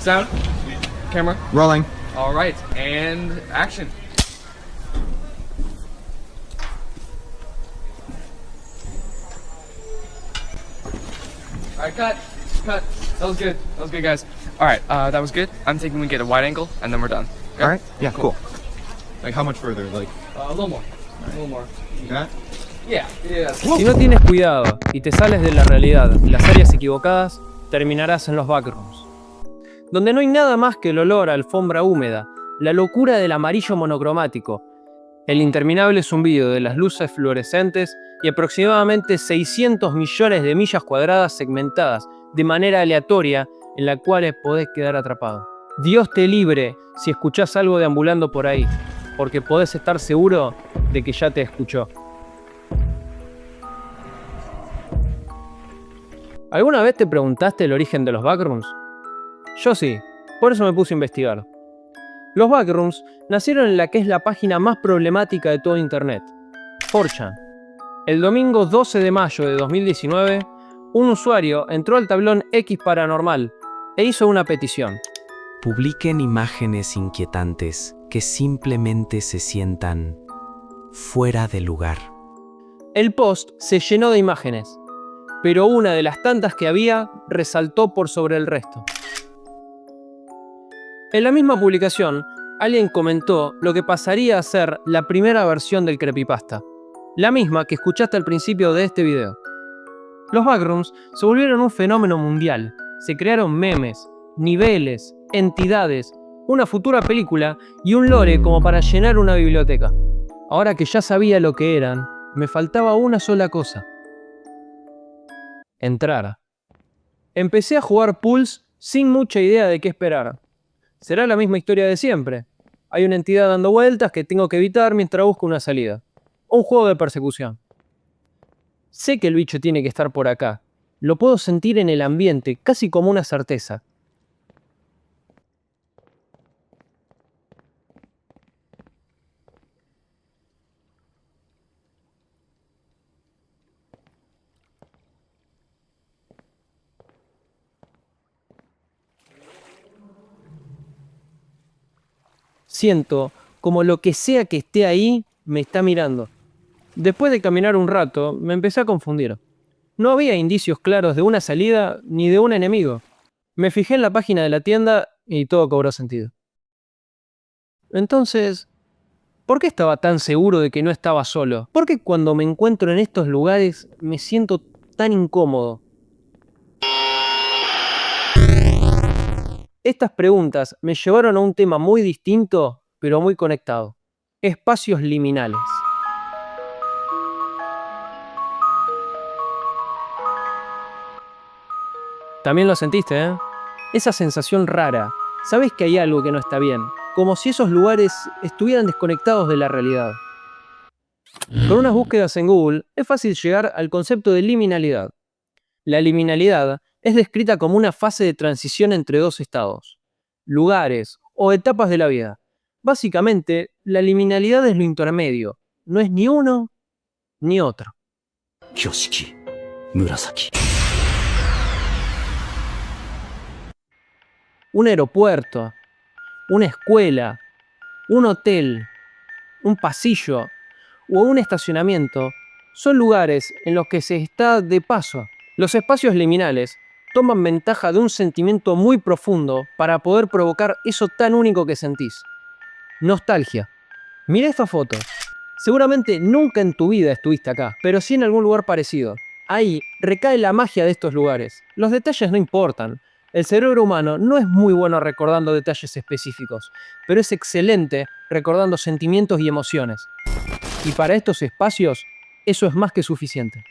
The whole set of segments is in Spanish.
Sound. Camera. Rolling. All right, and action. All right, cut. Cut. That was good. That was good, guys. All right, that was good. I'm thinking we get a wide angle, and then we're done. Okay? All right. Yeah, cool. Like how much further? Like A little more. A little more. that? Yeah. Yeah. Si no tienes cuidado y te sales de la realidad y las áreas equivocadas, terminarás en los backrooms, donde no hay nada más que el olor a alfombra húmeda, la locura del amarillo monocromático, el interminable zumbido de las luces fluorescentes y aproximadamente 600 millones de millas cuadradas segmentadas de manera aleatoria en las cuales podés quedar atrapado. Dios te libre si escuchás algo deambulando por ahí, porque podés estar seguro de que ya te escuchó. ¿Alguna vez te preguntaste el origen de los backrooms? Yo sí, por eso me puse a investigar. Los backrooms nacieron en la que es la página más problemática de todo Internet, 4chan. El domingo 12 de mayo de 2019, un usuario entró al tablón X Paranormal e hizo una petición. Publiquen imágenes inquietantes que simplemente se sientan fuera de lugar. El post se llenó de imágenes, pero una de las tantas que había resaltó por sobre el resto. En la misma publicación, alguien comentó lo que pasaría a ser la primera versión del creepypasta, la misma que escuchaste al principio de este video. Los backrooms se volvieron un fenómeno mundial, se crearon memes, niveles, entidades, una futura película y un lore como para llenar una biblioteca. Ahora que ya sabía lo que eran, me faltaba una sola cosa: entrar. Empecé a jugar Pulse sin mucha idea de qué esperar. Será la misma historia de siempre. Hay una entidad dando vueltas que tengo que evitar mientras busco una salida. Un juego de persecución. Sé que el bicho tiene que estar por acá. Lo puedo sentir en el ambiente, casi como una certeza. Siento como lo que sea que esté ahí me está mirando. Después de caminar un rato, me empecé a confundir. No había indicios claros de una salida ni de un enemigo. Me fijé en la página de la tienda y todo cobró sentido. Entonces, ¿por qué estaba tan seguro de que no estaba solo? ¿Por qué cuando me encuentro en estos lugares me siento tan incómodo? Estas preguntas me llevaron a un tema muy distinto, pero muy conectado. Espacios liminales. También lo sentiste, ¿eh? Esa sensación rara. Sabes que hay algo que no está bien, como si esos lugares estuvieran desconectados de la realidad. Con unas búsquedas en Google es fácil llegar al concepto de liminalidad. La liminalidad es descrita como una fase de transición entre dos estados, lugares o etapas de la vida. Básicamente, la liminalidad es lo intermedio, no es ni uno ni otro. Kyoshiki, Murasaki. Un aeropuerto, una escuela, un hotel, un pasillo o un estacionamiento son lugares en los que se está de paso. Los espacios liminales toman ventaja de un sentimiento muy profundo para poder provocar eso tan único que sentís. Nostalgia. Mira esta foto. Seguramente nunca en tu vida estuviste acá, pero sí en algún lugar parecido. Ahí recae la magia de estos lugares. Los detalles no importan. El cerebro humano no es muy bueno recordando detalles específicos, pero es excelente recordando sentimientos y emociones. Y para estos espacios, eso es más que suficiente.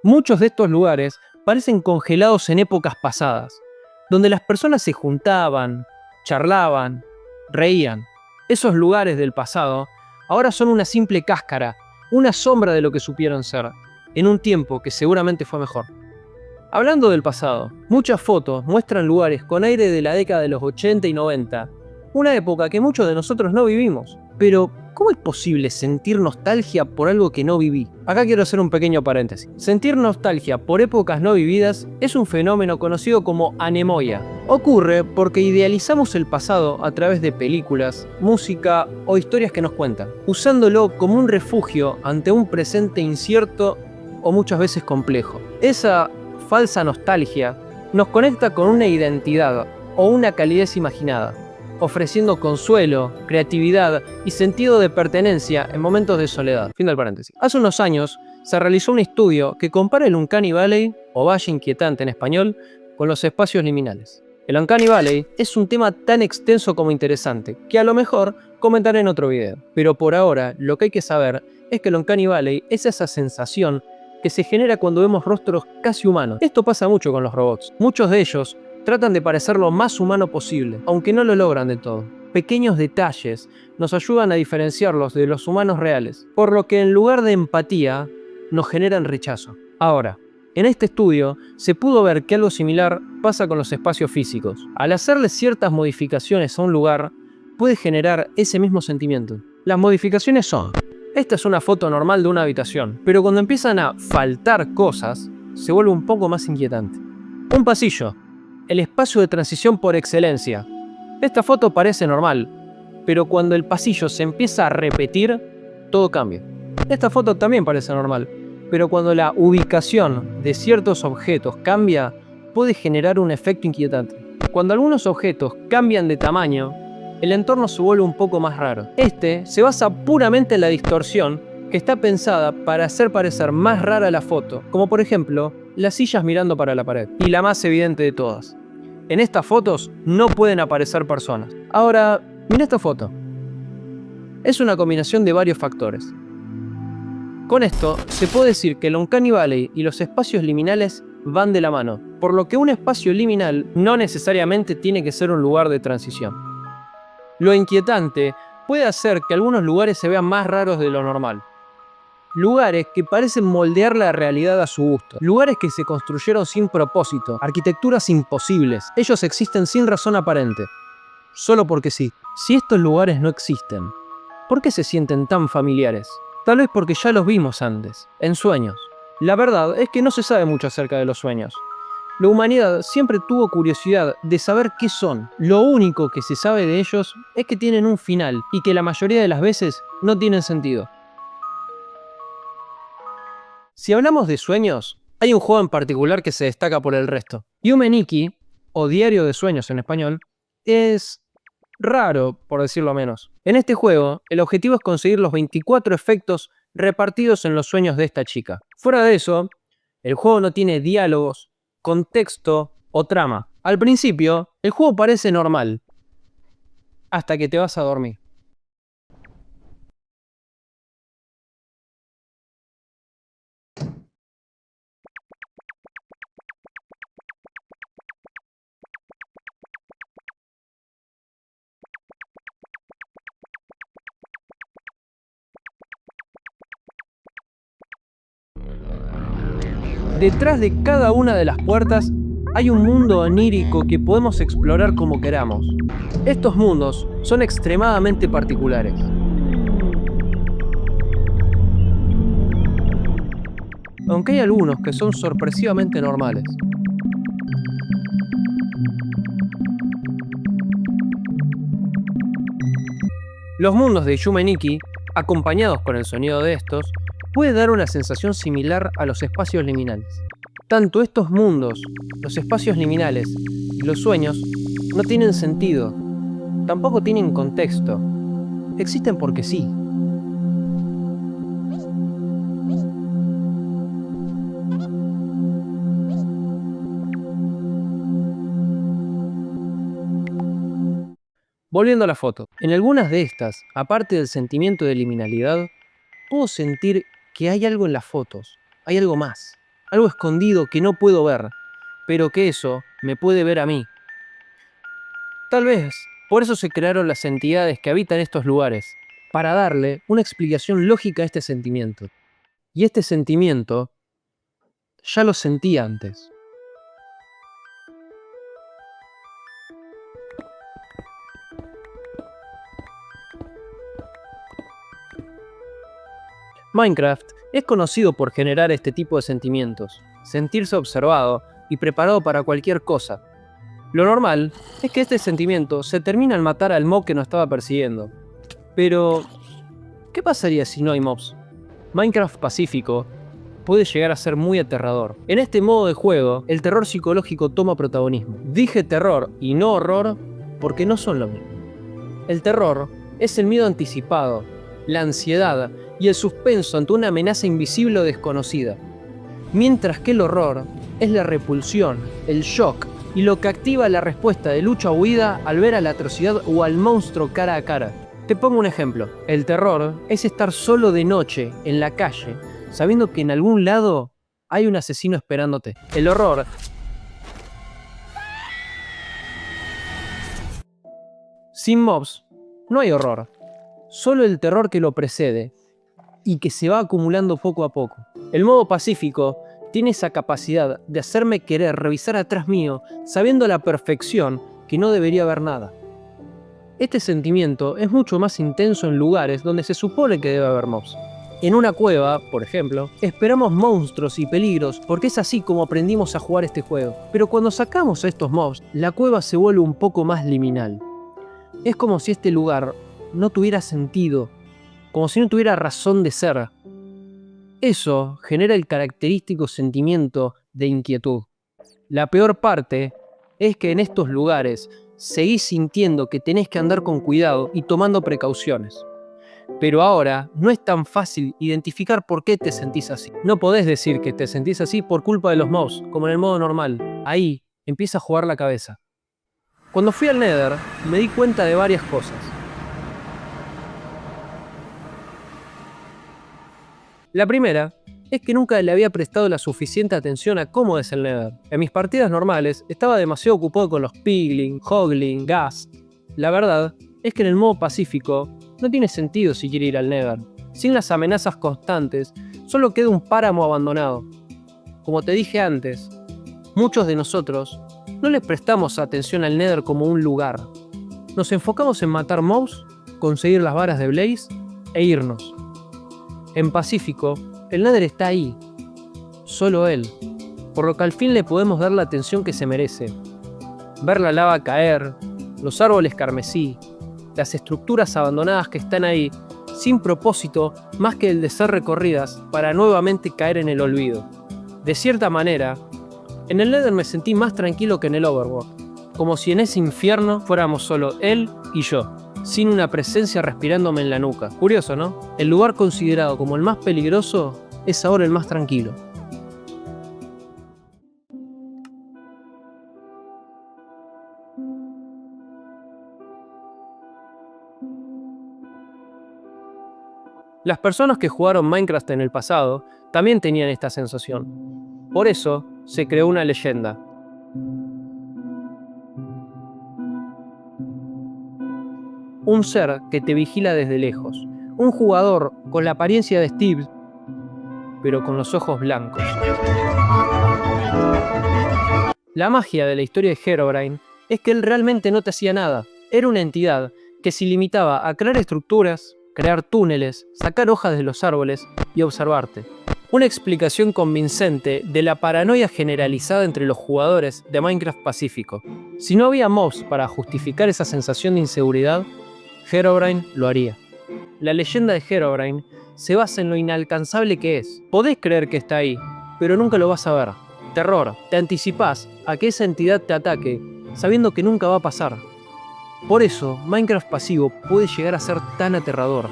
Muchos de estos lugares parecen congelados en épocas pasadas, donde las personas se juntaban, charlaban, reían. Esos lugares del pasado ahora son una simple cáscara, una sombra de lo que supieron ser, en un tiempo que seguramente fue mejor. Hablando del pasado, muchas fotos muestran lugares con aire de la década de los 80 y 90, una época que muchos de nosotros no vivimos. Pero, ¿Cómo es posible sentir nostalgia por algo que no viví? Acá quiero hacer un pequeño paréntesis. Sentir nostalgia por épocas no vividas es un fenómeno conocido como anemoia. Ocurre porque idealizamos el pasado a través de películas, música o historias que nos cuentan, usándolo como un refugio ante un presente incierto o muchas veces complejo. Esa falsa nostalgia nos conecta con una identidad o una calidez imaginada, ofreciendo consuelo, creatividad y sentido de pertenencia en momentos de soledad. Fin del paréntesis. Hace unos años se realizó un estudio que compara el Uncanny Valley, o Valle Inquietante en español, con los espacios liminales. El Uncanny Valley es un tema tan extenso como interesante, que a lo mejor comentaré en otro video. Pero por ahora, lo que hay que saber es que el Uncanny Valley es esa sensación que se genera cuando vemos rostros casi humanos. Esto pasa mucho con los robots. Muchos de ellos tratan de parecer lo más humano posible, aunque no lo logran del todo. Pequeños detalles nos ayudan a diferenciarlos de los humanos reales, por lo que en lugar de empatía, nos generan rechazo. Ahora, en este estudio se pudo ver que algo similar pasa con los espacios físicos. Al hacerle ciertas modificaciones a un lugar, puede generar ese mismo sentimiento. Las modificaciones son: esta es una foto normal de una habitación, pero cuando empiezan a faltar cosas, se vuelve un poco más inquietante. Un pasillo, el espacio de transición por excelencia. Esta foto parece normal, pero cuando el pasillo se empieza a repetir, todo cambia. Esta foto también parece normal, pero cuando la ubicación de ciertos objetos cambia, puede generar un efecto inquietante. Cuando algunos objetos cambian de tamaño, el entorno se vuelve un poco más raro. Este se basa puramente en la distorsión, que está pensada para hacer parecer más rara la foto, como por ejemplo, las sillas mirando para la pared, y la más evidente de todas. En estas fotos no pueden aparecer personas. Ahora, mira esta foto. Es una combinación de varios factores. Con esto, se puede decir que el Uncanny Valley y los espacios liminales van de la mano, por lo que un espacio liminal no necesariamente tiene que ser un lugar de transición. Lo inquietante puede hacer que algunos lugares se vean más raros de lo normal. Lugares que parecen moldear la realidad a su gusto. Lugares que se construyeron sin propósito. Arquitecturas imposibles. Ellos existen sin razón aparente. Solo porque sí. Si estos lugares no existen, ¿por qué se sienten tan familiares? Tal vez porque ya los vimos antes, en sueños. La verdad es que no se sabe mucho acerca de los sueños. La humanidad siempre tuvo curiosidad de saber qué son. Lo único que se sabe de ellos es que tienen un final y que la mayoría de las veces no tienen sentido. Si hablamos de sueños, hay un juego en particular que se destaca por el resto. Yume Nikki, o Diario de Sueños en español, es raro, por decirlo menos. En este juego, el objetivo es conseguir los 24 efectos repartidos en los sueños de esta chica. Fuera de eso, el juego no tiene diálogos, contexto o trama. Al principio, el juego parece normal, hasta que te vas a dormir. Detrás de cada una de las puertas hay un mundo onírico que podemos explorar como queramos. Estos mundos son extremadamente particulares. Aunque hay algunos que son sorpresivamente normales. Los mundos de Yume Nikki, acompañados con el sonido de estos, puede dar una sensación similar a los espacios liminales. Tanto estos mundos, los espacios liminales y los sueños no tienen sentido, tampoco tienen contexto. Existen porque sí. Volviendo a la foto, en algunas de estas, aparte del sentimiento de liminalidad, puedo sentir que hay algo en las fotos, hay algo más, algo escondido que no puedo ver, pero que eso me puede ver a mí. Tal vez por eso se crearon las entidades que habitan estos lugares, para darle una explicación lógica a este sentimiento. Y este sentimiento ya lo sentí antes. Minecraft es conocido por generar este tipo de sentimientos, sentirse observado y preparado para cualquier cosa. Lo normal es que este sentimiento se termina al matar al mob que nos estaba persiguiendo. Pero, ¿qué pasaría si no hay mobs? Minecraft Pacífico puede llegar a ser muy aterrador. En este modo de juego, el terror psicológico toma protagonismo. Dije terror y no horror porque no son lo mismo. El terror es el miedo anticipado, la ansiedad y el suspenso ante una amenaza invisible o desconocida. Mientras que el horror es la repulsión, el shock y lo que activa la respuesta de lucha o huida al ver a la atrocidad o al monstruo cara a cara. Te pongo un ejemplo. El terror es estar solo de noche en la calle, sabiendo que en algún lado hay un asesino esperándote. El horror sin mobs no hay horror, solo el terror que lo precede y que se va acumulando poco a poco. El modo pacífico tiene esa capacidad de hacerme querer revisar atrás mío sabiendo a la perfección que no debería haber nada. Este sentimiento es mucho más intenso en lugares donde se supone que debe haber mobs. En una cueva, por ejemplo, esperamos monstruos y peligros porque es así como aprendimos a jugar este juego. Pero cuando sacamos a estos mobs, la cueva se vuelve un poco más liminal. Es como si este lugar no tuviera sentido, como si no tuviera razón de ser. Eso genera el característico sentimiento de inquietud. La peor parte es que en estos lugares seguís sintiendo que tenés que andar con cuidado y tomando precauciones. Pero ahora no es tan fácil identificar por qué te sentís así. No podés decir que te sentís así por culpa de los mobs, como en el modo normal. Ahí empieza a jugar la cabeza. Cuando fui al Nether, me di cuenta de varias cosas. La primera es que nunca le había prestado la suficiente atención a cómo es el Nether. En mis partidas normales estaba demasiado ocupado con los Piglin, Hoglin, Ghast. La verdad es que en el modo pacífico no tiene sentido si quiere ir al Nether. Sin las amenazas constantes, solo queda un páramo abandonado. Como te dije antes, muchos de nosotros no le prestamos atención al Nether como un lugar. Nos enfocamos en matar mobs, conseguir las varas de Blaze e irnos. En Pacífico, el Nether está ahí, solo él, por lo que al fin le podemos dar la atención que se merece. Ver la lava caer, los árboles carmesí, las estructuras abandonadas que están ahí, sin propósito más que el de ser recorridas para nuevamente caer en el olvido. De cierta manera, en el Nether me sentí más tranquilo que en el Overworld, como si en ese infierno fuéramos solo él y yo, sin una presencia respirándome en la nuca. Curioso, ¿no? El lugar considerado como el más peligroso es ahora el más tranquilo. Las personas que jugaron Minecraft en el pasado también tenían esta sensación. Por eso se creó una leyenda. Un ser que te vigila desde lejos. Un jugador con la apariencia de Steve, pero con los ojos blancos. La magia de la historia de Herobrine es que él realmente no te hacía nada. Era una entidad que se limitaba a crear estructuras, crear túneles, sacar hojas de los árboles y observarte. Una explicación convincente de la paranoia generalizada entre los jugadores de Minecraft Pacífico. Si no había mobs para justificar esa sensación de inseguridad, Herobrine lo haría. La leyenda de Herobrine se basa en lo inalcanzable que es. Podés creer que está ahí, pero nunca lo vas a ver. Terror, te anticipás a que esa entidad te ataque, sabiendo que nunca va a pasar. Por eso, Minecraft pasivo puede llegar a ser tan aterrador.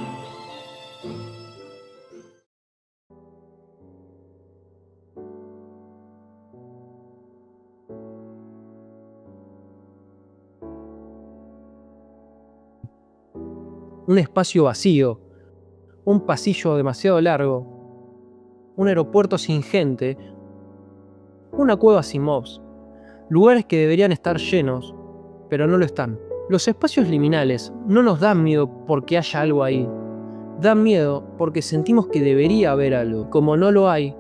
Un espacio vacío, un pasillo demasiado largo, un aeropuerto sin gente, una cueva sin mobs, lugares que deberían estar llenos, pero no lo están. Los espacios liminales no nos dan miedo porque haya algo ahí, dan miedo porque sentimos que debería haber algo. Como no lo hay,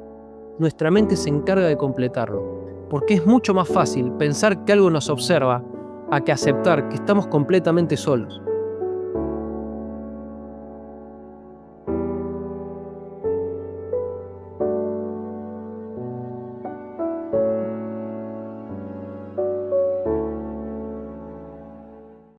nuestra mente se encarga de completarlo, porque es mucho más fácil pensar que algo nos observa a que aceptar que estamos completamente solos.